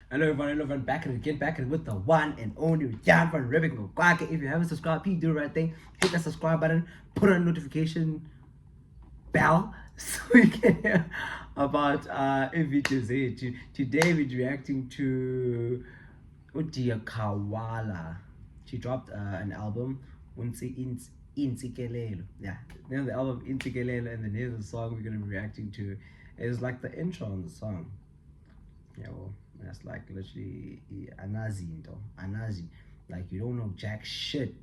Hello everyone, back and with the one and only Jan van Ribbing Kwake. If you haven't subscribed, please do the right thing. Hit the subscribe button, put on notification bell so you can hear about videos. Today we're reacting to Udia Kawala. She dropped an album, Intsikelelo. Yeah, the name of the album Intsikelelo, and the name of the song we're gonna be reacting to is like the intro on the song. Yeah, well, that's like literally Anazi. Like, you don't know jack shit.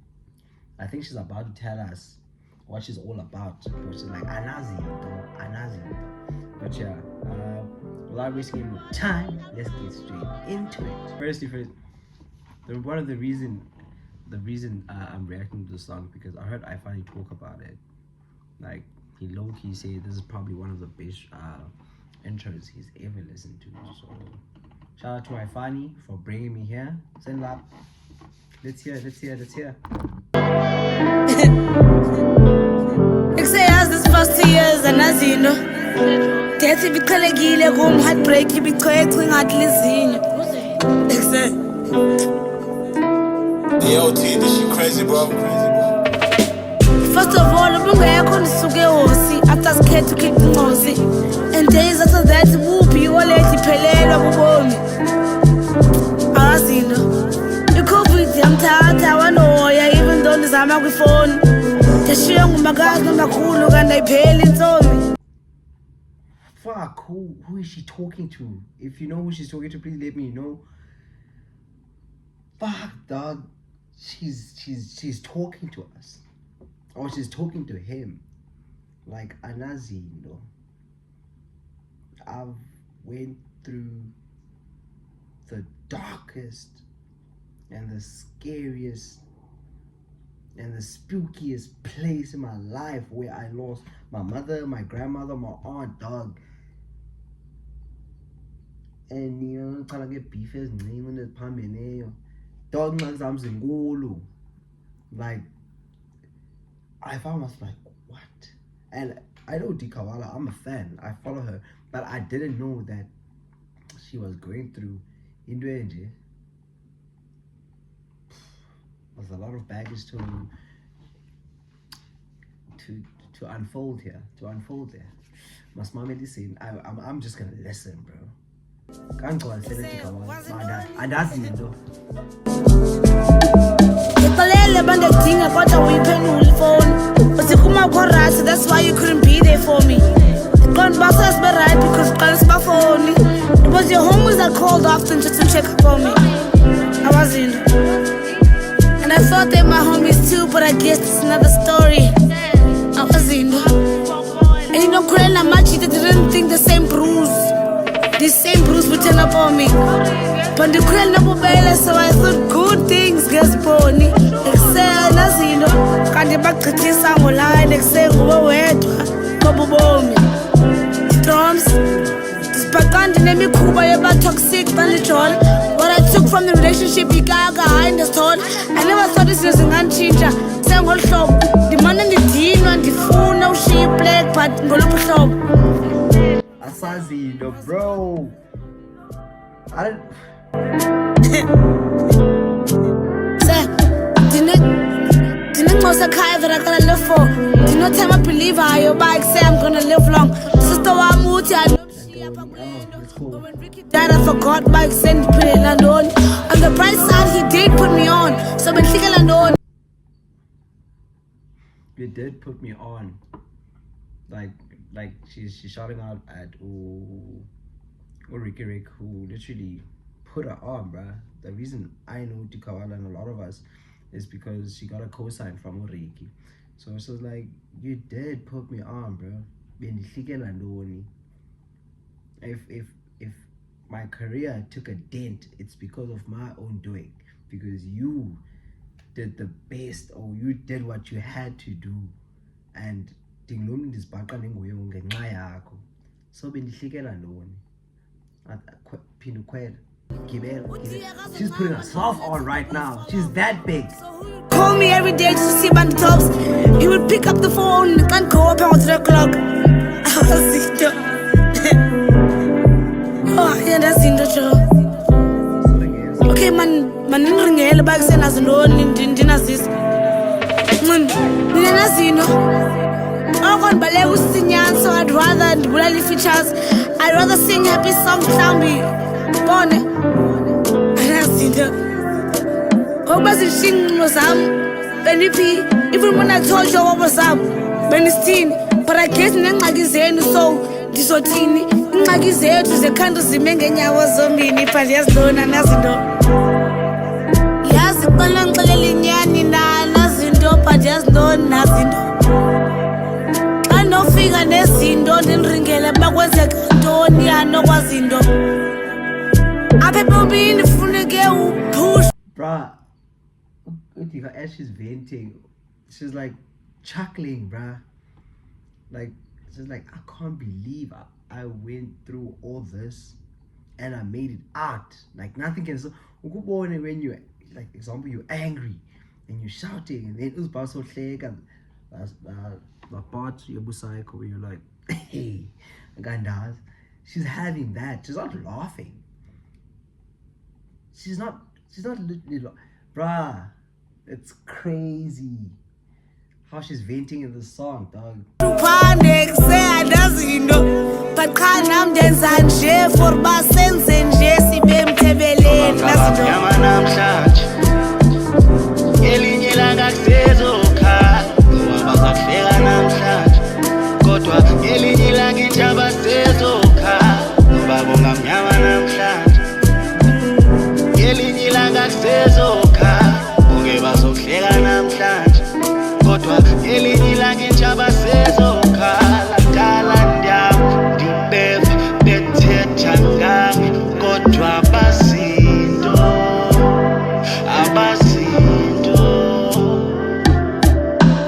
I think she's about to tell us what she's all about. But she's like Anazi. But yeah, without wasting any more time, let's get straight into it. First, one of the reason I'm reacting to the song because I heard Ifani talk about it. Like, he low-key said this is probably one of the best intros he's ever listened to. So shout out to Ifani for bringing me here. Send up. Let's hear. Exayas this first 2 years anazino. Death ibikhalekile kum heartbreak ibichwechwe ngathi lizinyo. Yo, T, this shit crazy, bro. First of all, ubungekho ndisuke hosi after scared to keep ngozi. And days after that, whoopie wallet iphelelwa bubomi. Anazino. I-COVID yamthatha wanoya even though ndizama kwifoni. Ndashiya ngumakazi nomakhulu kanti ayipheli intombi. Fuck, who is she talking to? If you know who she's talking to, please let me know. Fuck, dog. She's talking to us. Or she's talking to him. Like Anazi, you know. I've went through the darkest and the scariest and the spookiest place in my life where I lost my mother, my grandmother, my aunt, dog. And you know, trying to get beef as name in the pamene. Dog man, like, I found myself like, what? And I know Dikawala, I'm a fan, I follow her, but I didn't know that she was going through Indwenje. There's a lot of baggage to unfold here, Mas mama listen, I'm just gonna listen, bro. Can't go and say Dikawala, and that's it though. That's why you couldn't be there for me. Gone bosses be right because my phone. It was your homies that called often just to check up on me. I was in. And I thought they my homies too, but I guess it's another story. I was in. And you know, Kurela Machi, they didn't think the same bruise. This same bruise would turn up on me. But the Kurela Nabubele, so I thought good things get pony. Excel, as you know, can't you back to this line, excel, go ahead, Kobobomi. Drums, this background name me Kuba about toxic banditron. What I took from the relationship, you got behind the stone. I never thought this was an unchanger. Sang all shop, the man and the team and the phone, no sheep, black, but go look shop. Asazi, the bro. I don't. That I gotta live for. Do not tell my believer how your bike say I'm gonna live long. Sister Wamuti, I know she up a window. But when Ricky died, I forgot Mike sent me and on. On the bright side, he did put me on. So when she and on. You did put me on. Like she's shouting out at Ricky Rick, who literally put her on, bruh. The reason I know Dikawala and a lot of us is because she got a cosign from Oriki. So it's just like, you did put me on, bro. If my career took a dent, it's because of my own doing. Because you did the best, or you did what you had to do. And so she's putting herself on right now. She's that big. Call me every day just to see about the tops. He would pick up the phone and can't go up on 3 o'clock. Oh, yeah, that's in the show. okay maninringele uba kusenazintoni ndinazisa nina nazinto oko ndibaleka usinyani, so I'd rather ndibulala ii-features. I'd rather sing happy song mhlawumbi bone anazinto ngokuba zishinqilo zam beniphi. Even when I told you what was up benisithini, but I guess nengxaki zenu, so ndizothini. Ingxaki zethu zekhanda zime ngeenyawo zombini, but yazilona nazinto yazi qala ngixelela inyani nazinto, but yazilona nazinto xa nofika nezinto ndiniringele bakwenzeka ntoni yanokwazinto apha ebomini funeke upush. Bruh, as she's venting, she's like chuckling, bruh. Like, she's like, I can't believe I went through all this and I made it out. Like, nothing can. So, when you're, like, example, you're angry and you're shouting, and then it's about so hleka, the part you're psycho, where you're like, hey, Gandaz. She's having that. She's not laughing. She's not literally bruh, it's crazy how she's venting in this song, dog. Panic, say anazinto, but qha nam ndenza nje for basenze nje sibe mthebeleni nazinto. Yama namhlanje elinye ilanga kusezokhala ngoba basakuhleka namhlanje, kodwa elinye ilanga intshaba sezokhala ngoba bonga mnyama namhlanje. Elinye ilanga kusezokhala bonke bazokuhleka namhlanje, kodwa elinye ilanga intshaba sezokhala. Dala ndiyam ndibeva bethetha ngami, kodwa abazinto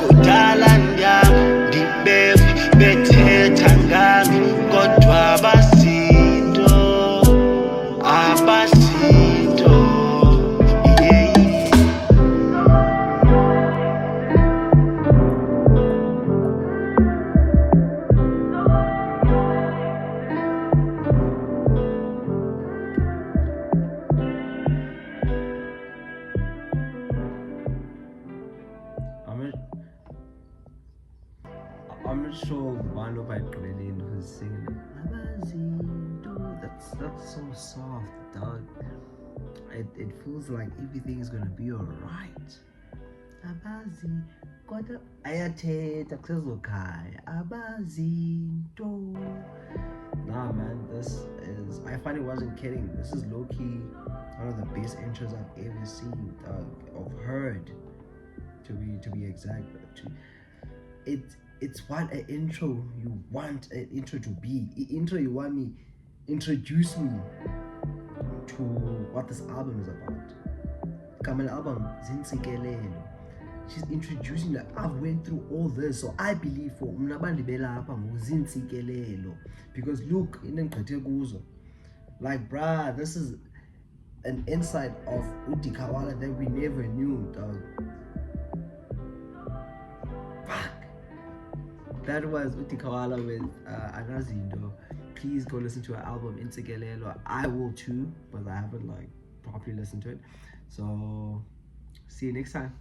kudala ndiyam ndibeva bethetha ngami, kodwa abazinto I'm not sure one of my Grenadian who's singing Abazinto. That's so soft, dog. It feels like everything is gonna be alright. Abazi kodwa ayathetha kusezokhaya abazinto. Nah, man, this is, I finally wasn't kidding. This is low-key one of the best intros I've ever seen, or heard, to be exact. It's what an intro you want an intro to be. Intro you want me, introduce me to what this album is about. Kamala album Zintsikelelo. She's introducing that I've went through all this, so I believe for because look in kuzo, like bruh, this is an insight of Uti Kawala that we never knew, dog. Fuck. That was Uti Kawala with Anazindo. Please go listen to her album Intsikelelo. I will too, but I haven't like properly listened to it. So see you next time.